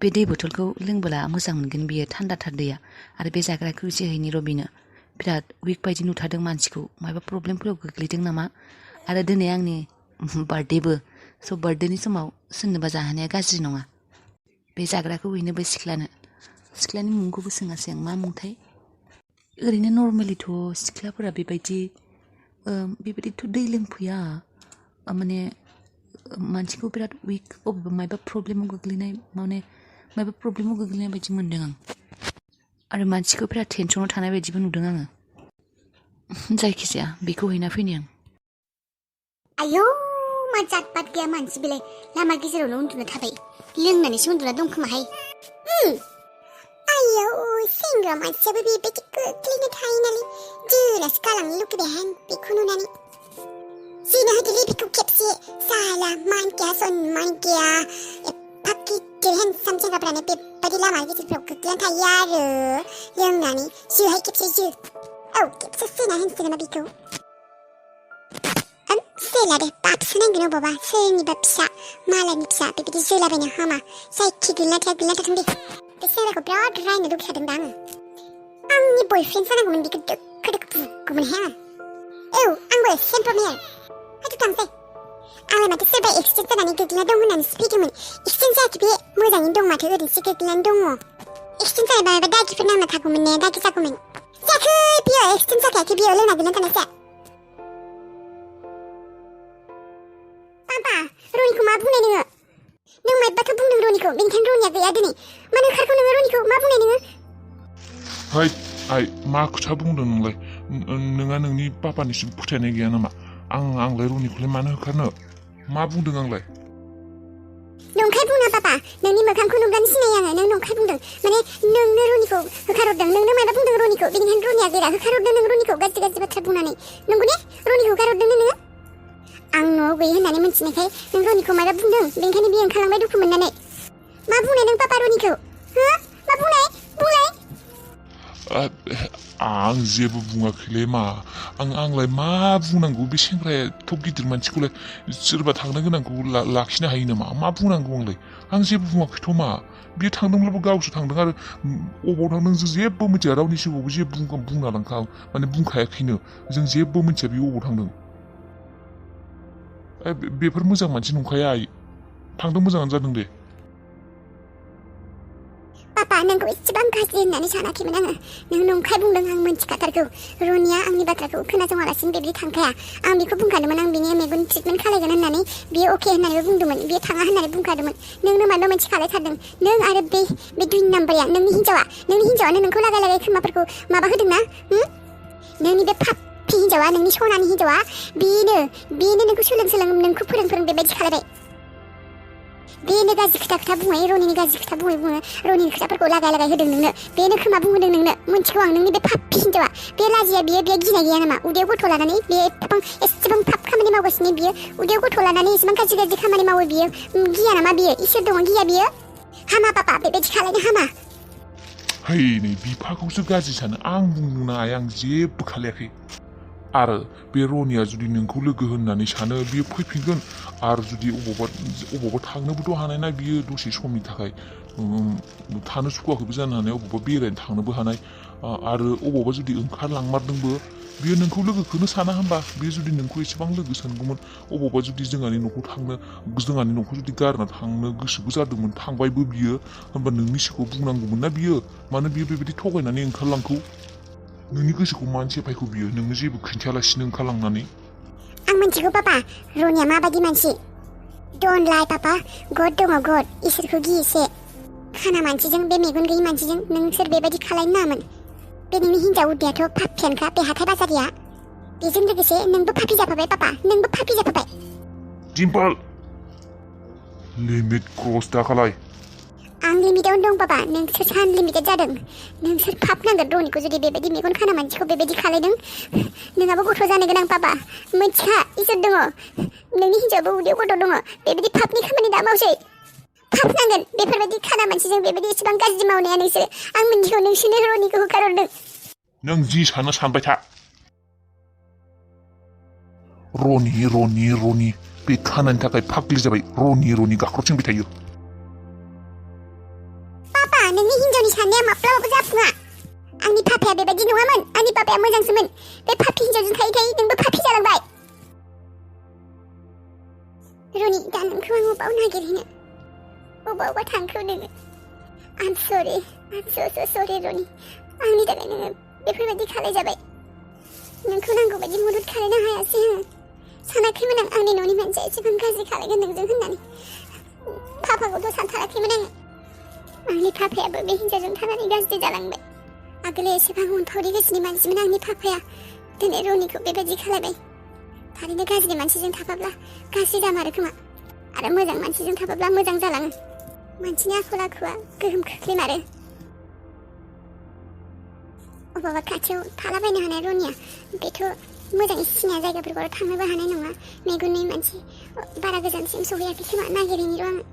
बे दै बथलखौ लोंबोला मोजां मोनगोन बियो थान्दाथार दैया आरो बे जाग्राखौ जेहैनि रबिनो बिराद उइक बायदि नुथारदों मानसिखौ मायबा प्रब्लेमफोराव गोग्लैदों नामा आरो दिनै आंनि बार्थडेबो स' बार्थडेनि समाव सोरनोबा जाहोनाया गाज्रि नङा बे जाग्राखौ हैनो बे सिख्लानि मुंखौबो सोङासै आं मा मुंथाय ओरैनो नर्मेलिथ' सिख्लाफोरा बेबायदिथ' दै लोंफैया माने मानसिखौ बिराद उइक अबेबा मायबा प्रब्लेमाव गोग्लैनाय बायदि मोन्दों आं आरो मानसिखौ बिराद टेनसनाव थानाय बायदिबो नुदों आङो जायखिजाया बेखौ हैना फैनि आं आयौ मा जातपात गैया मानसि बेलाय लामा गेजेरावनो उन्दुना थाबाय लोंनानैसो उन्दुना दंखोमाहाय आयौ सेंग्रा मानसियाबो बेबायदि गोग्लैना थायो नालाय जोलासो गालांनो लुगैबाय आं बेखौ नुनानै जिनो होदोलै बेखौ खेबसे साला मान गैया सनमान गैया एफा गिदिर हेन्डसाम सेंग्राफ्रानो बेबायदि लामा गेजेरफ्राव गोग्लैना थायो आरो लोंनानै जोहाय खेबसे जो खेबसे सोना होनसै नामा बेखौ सोला दे बाबसो नांगोन अबावबा सोरनिबा फिसा मालायनि फिसा बेबायदि जोलाबायनो हामा जायखि गैला थाथों दे बे सेंग्राखौ बिराद रायनो लुगैखादों दा आंनि बयफ्रेन्ड जानांगौमोन बेखौ दोखो बुगौमोनहाय आङो आंबो सेन्टरमेन हायथ' थांसै आंलाय माथो सोरबा एक्सिडेन्ट जानानै गोग्लैना दं होननानैसो फैदोंमोन एक्सिडेन्ट जायाखै बे मोजाङैनो दं माथो ओरैनोसो गोग्लैनानै दङ एक्सिडेन्ट जायोबा माबा दागिफोर नांना थागौमोन ने दागि जागौमोन जायाखै बियो एक्सिडेन्ट जाखायाखै बियो लोंना गोग्लैना थानायसो पापा रनिखौ मा बुंनाय नोङो नों मायबाथ' बुंदों रनिखौ बेनिखायनो रनिया गैया दिनै मानो ओंखारखौ नोङो रनिखौ मा बुंनाय नोङो हाय आइ मा खोथा बुंदों नोंलाय नोंहा नोंनि पापानिसिम फोथायनाय गैया नामा आंलाय रनिखौलाय मानो होखारनो मा बुंदों आंलाय नंखाय बुङा पापा नोंनि मोखांखौ नुब्लानो सिनायो आङो नों नंखाय बुंदों माने नोंनो रनिखौ होखारहरदों नोंनो मायबा बुंदों रनिखौ बेनिखायनो रनिया गैया होखारहरदों नों रनिखौ गाज्रि बाथ्रा बुंनानै नंगौ ने रनिखौ होखारहरदों नोङो आं न'आव गैयै होननानै मिन्थिनायखाय नों रनिखौ मायबा बुंदों बेनिखायनो बियो ओंखारलांबाय दुखु मोननानै मा बुंनाय नों पापा रनिखौ मा बुंनाय आं जेबो बुङाखैलै मा आंलाय मा बुंनांगौ बे सेंग्राया एथ' गिदिर मानसिखौलाय सोरबा थांनो गोनांखौ लाखिनो हायो नामा मा बुंनांगौ आं जेबो बुङाखैथ' मा बियो थांदोंब्लाबो गावसो थांदों आरो अबाव थांदों जों जेबो मिथिया रावनि सिगाङावबो जेबो बुंना लांखा माने बुंखायाखैनो जों जेबो मिथिया बियो अबाव थांदों बेफोर मोजां मानसि नंखाया आइ थांदों मोजाङानो जादों दे पापा नोंखौ एसेबां गाज्रि होननानै सानाखैमोन आङो नों नंखाय बुंदों आं मिन्थिखाथारगौ रनिया आंनि बाथ्राखौ खोनासङालासिनो बेबायदि थांखाया आं बेखौ बुंखादोंमोन आं बिनि मेगन ट्रिटमेन्ट खालायगोन होननानै बियो अके होननानैबो बुंदोंमोन बियो थाङा होननानै बुंखादोंमोन नोंनो माबा मोनसे खालायथारदों नों आरो बे 2 नाम्बारिया नोंनि हिन्जावानो नोंखौ लागाय खोमाफोरखौ माबा होदोंना नोंनि बे पापि हिन्जावा नोंनि सनानि हिन्जावा बेनो नोंखौ सोलों नोंखौ फोरों बेबायदि खालायबाय बेनो गाज्रि खोथा बुङो रनिनि गाज्रि खोथा बुङो रनिनि खोथाफोरखौ लागाय होदों नोंनो बेनो खोमा बुंदों नोंनो मिन्थिगौ आं नोंनि बे पापि हिन्जावा बे लाजिया बियो गिनाय गैया नामा उदैयाव गथ' लानानै बे एसेबां पाप खामानि मावगासिनो बियो उदैयाव गथ' लानानै एसेबां गाज्रि खामानि मावो बियो गिया नामा बियो इसोर दङ गिया बियो हामा पापा बेबायदि खालायनो हामा है नै बिफाखौसो गाज्रि सानो आं बुंनो हाया आं जेबो खालायाखै आरो बे रनिया जुदि नोंखौ लोगो होननानै सानो बियो फैफिनगोन आरो जुदि अबावबा थांनोबोथ' हानाय ना बियो दसे समनि थाखाय थानो सुखुवाखैबो जानो हानाय अबावबा बेरायनो थांनोबो हानाय आरो अबावबा जुदि ओंखारलांमारदोंबो बियो नोंखौ लोगोखौनो साना होनबा बियो जुदि नोंखौ एसेबां लोगो सानगौमोन अबावबा जुदि जोंहानि न'खौ जुदि गारना थांनो गोसोबो जादोंमोन थांबायबो बियो होनबा नोंनि सिगाङाव बुंनांगौमोन ना बियो मानो बियो बेबायदि थगायनानै ओंखारलांखौ नोंनि गोसोखौ मानो सेफायखौ बियो नोंनो जेबो खिन्थायालासिनो ओंखारलांनानै आं मिन्थिगौ पापा रनिया माबायदि मानसि डन्ट लाइ पापा गड दङ गड इसोरखौ गियोसे खाना मानसिजों बे मेगन गैयि मानसिजों नोंसोर बेबायदि खालायनो नाङामोन बे नोंनि हिन्जाव उदैयाथ' पापियानोखा बे हाथाय बाजारिया बेजों लोगोसे नोंबो पापि जाफाबाय पापा नोंबो पापि जाफाबाय डिम्पल लिमिट क्रस दा खालाय आं लिमिटावनो दं पापा नोंसोर आनलिमिटेड जादों नोंसोर पाप नांगोन रनिखौ जुदि बेबायदि मेगन खाना मानसिखौ बेबायदि खालायदों नोंहाबो गथ' जानो गोनां पापा मिथिखा इसोर दङ नोंनि हिन्जावबो उदैयाव गथ' दङ बेबायदि पापनि खामानि दा मावसै पाप नांगोन बेफोरबायदि खाना मानसिजों बेबायदि एसेबां गाज्रि मावनाया नोंसोर आं मिन्थिगौ नोंसोरनो रनिखौ होखारहरदों नों जि सानो सानबाय था रनि बे खानानि थाखाय फाग्लि जाबाय रनि गाख्रबथिंबाय थायो फाफाया मोजांसोमोन बे फाफि हिन्जावजों थायै थायै नोंबो फाफि जालांबाय रनि दा नोंखौ आं अबाव नागिरहैनो अबावबा थांखो नोङो I'm sorry रनि आंनि थाखाय नोङो बेफोरबायदि खालायजाबाय नोंखौ नांगौ बायदि मदद खालायनो हायासै आङो सानाखैमोन आं आंनि न'नि मानसिया एसेबां गाज्रि खालायगोन नोंजों होननानै पापाखौथ' सानथाराखैमोन आङो आंनि पापायाबो बे हिन्जावजों थानानै गाज्रि जालांबाय आगोल एसेबां अनफावरि गोसोनि मानसिमोन आंनि पापाया दिनै रनिखौ बेबायदि खालायबाय थारैनो गाज्रि मानसिजों थाफाब्ला गाज्रि जामारो खोमा आरो मोजां मानसिजों थाफाब्ला मोजां जालाङो मानसिनि आखल आखुआ गोहोम खोख्लैमारो अबावबा खाथियाव थालाबायनो हानाय रनिया बेथ' मोजाङै सिनाया जायगाफोरखौ थांनोबो हानाय नङा मेगननि मानसि बारा गोजानसिम सहैयाखै खोमा नागिरहैनि र' आङो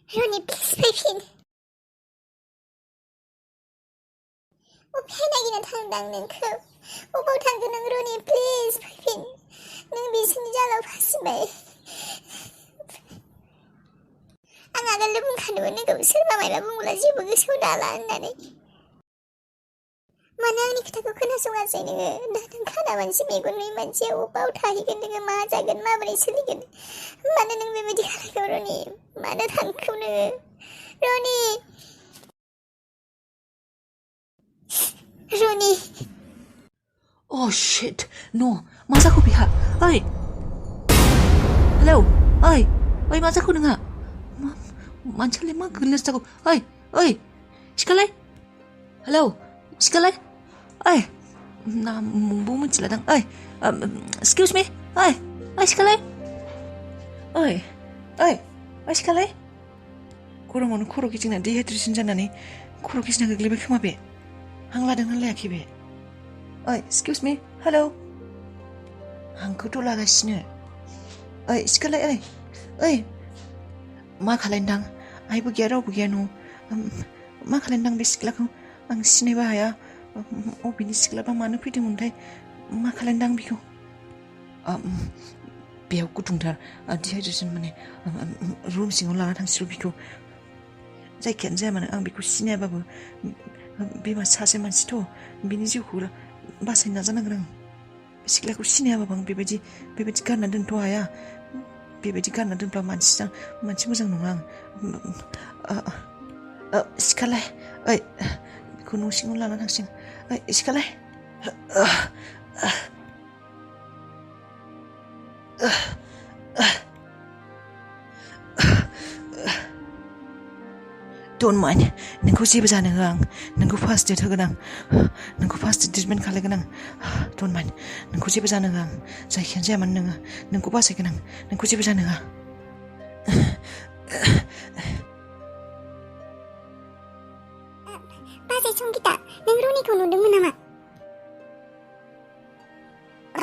रनि प्लिज फैफिन अबेहाय नागिरनो थांदों नोंखौ अबाव थांगोन नों रनि प्लिज फैफिन नों बिसोरनि जालाव फासिबाय आं आगोलनो बुंखादोंमोन नोंखौ सोरबा मायबा बुंब्ला जेबो गोसोआव दाला होननानै मानो आंनि खोथाखौ खोनासङासै नोङो दा नों खाना मानसि मेगन नुयि मानसिया अबाव थाहैगोन नोङो मा जागोन माबोरै सोलिगोन मानो नों बेबायदि खालायखो रनि मानो थांखो नोङो रनि Oh shit no मा जाखो बिहा ओइ हेलौ ओइ मा जाखो नोंहा मानसियालाय मा गोलैनासो जागौ ओइ सिखालाय हेलौ सिखालाय ओइ नामबो मिथिलादां ओइ excuse me ओइ सिखालाय ओइ सिखालाय गरमावनो खर' गिदिंना डिहाइड्रेसन जानानै खर' गिदिंना गोग्लैबाय खोमा बे हां लादोंना लायाखै बे ओइ excuse me हेलौ हांखौथ' लागासिनो ओइ सिखालाय ओइ मा खालायनोदां आइबो गैया रावबो गैया न'आव मा खालायनोदां बे सिख्लाखौ आं सिनायबो हाया अबेनि सिख्लाबा मानो फैदोंमोनथाय मा खालायनोदां बेखौ बेयाव गुदुंथार डिहाइड्रेसन माने रुम सिङाव लाना थांसिल' बेखौ जायखियानो जाया मानो आं बेखौ सिनायाबाबो बे सासे मानसिथ' बिनि जिउखौ बासायनो नाजानांगोन आं बे सिख्लाखौ सिनायाबाबो आं बेबायदि गारना दोनथ' हाया बेबायदि गारना दोनब्ला मानसि मोजां नङा आं सिखालाय ओइ बेखौ न' सिङाव लाना थांसिगोन ओइ सिखालाय Don't mind नोंखौ जेबो जानो होआ आं नोंखौ फार्स्ट एड होगोन आं नोंखौ फार्स्ट एड ट्रिटमेन्ट खालायगोन आं Don't mind नोंखौ जेबो जानो होआ आं जायखियानो जाया मानो नोंखौ बासायगोन आं नोंखौ जेबो जानो होआ बाजै संगिता नों रनिखौ नुदोंमोन नामा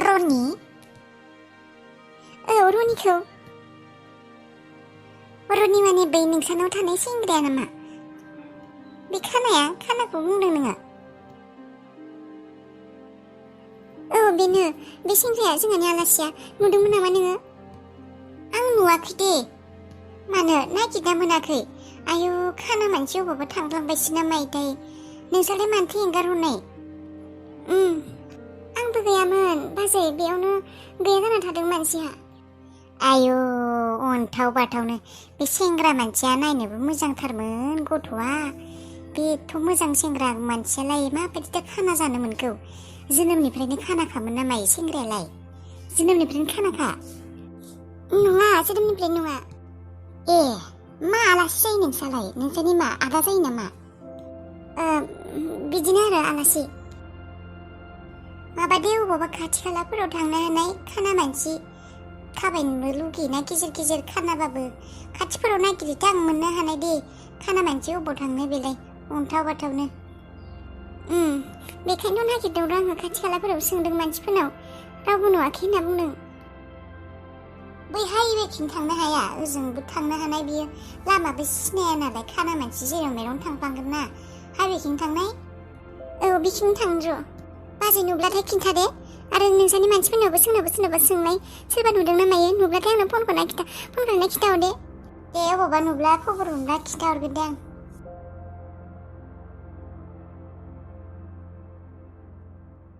रनि औ रनिखौ रनि माने बै नोंसानाव थानाय सेंग्राया नामा बे खानाखौ बुंदों नोङो औ बेनो बे सेंग्राया जोंहानि आलासिया नुदोंमोन नामा नोङो आं नुवाखै दे मानो नागिरना मोनाखै आयौ खाना मानसि अबावबा थांफ्लांबायसो ना मायथाय नोंसालाय मानोथो एंगारहरनाय आंबो गैयामोन बाजै बेयावनो गैया जाना थादों मानसिया आयौ अन्थाव बाथावनो बे सेंग्रा मानसिया नायनोबो मोजांथारमोन गथ'आ बेथ' मोजां सेंग्रा मानसियालाय माबायदिथो खाना जानो मोनखौ जोनोमनिफ्रायनो खानाखामोन ना मायो सेंग्रायालाय जोनोमनिफ्रायनो खानाखा नङा जोनोमनिफ्राय नङा ए मा आलासि जायो नोंसालाय नोंसानि मा आदा जायो नामा बिदिनो आरो आलासि माबादे अबावबा खाथि खालाफोराव थांनो हानाय खाना मानसि थाबायनो लुगैना गेजेर खानाबाबो खाथिफोराव नागिरैथां मोननो हानाय दे खाना मानसि अबाव थांनो बेलाय अन्थाव बाथावनो बेखायनो नागिरदों आङो खाथि खालाफोराव सोंदों मानसिफोरनाव रावबो नुवाखै होनना बुंदों बै हाइवेथिं थांनो हाया ओजोंबो थांनो हानाय बियो लामाबो सिनाया नालाय खाना मानसि जेराव मेरावनो थांफ्लांगोन ना हाइवेथिं थांनाय औ बिथिं थांद्र' बाजै नुब्लाथाय खिन्थादे आरो नोंसानि मानसिफोरनावबो सोरनावबा सोंनाय सोरबा नुदों ना मायो नुब्लाथाय आंनो फनखौ खिन्थाहरदे दे अबावबा नुब्ला खबर मोनब्ला खिन्थाहरगोन दे आं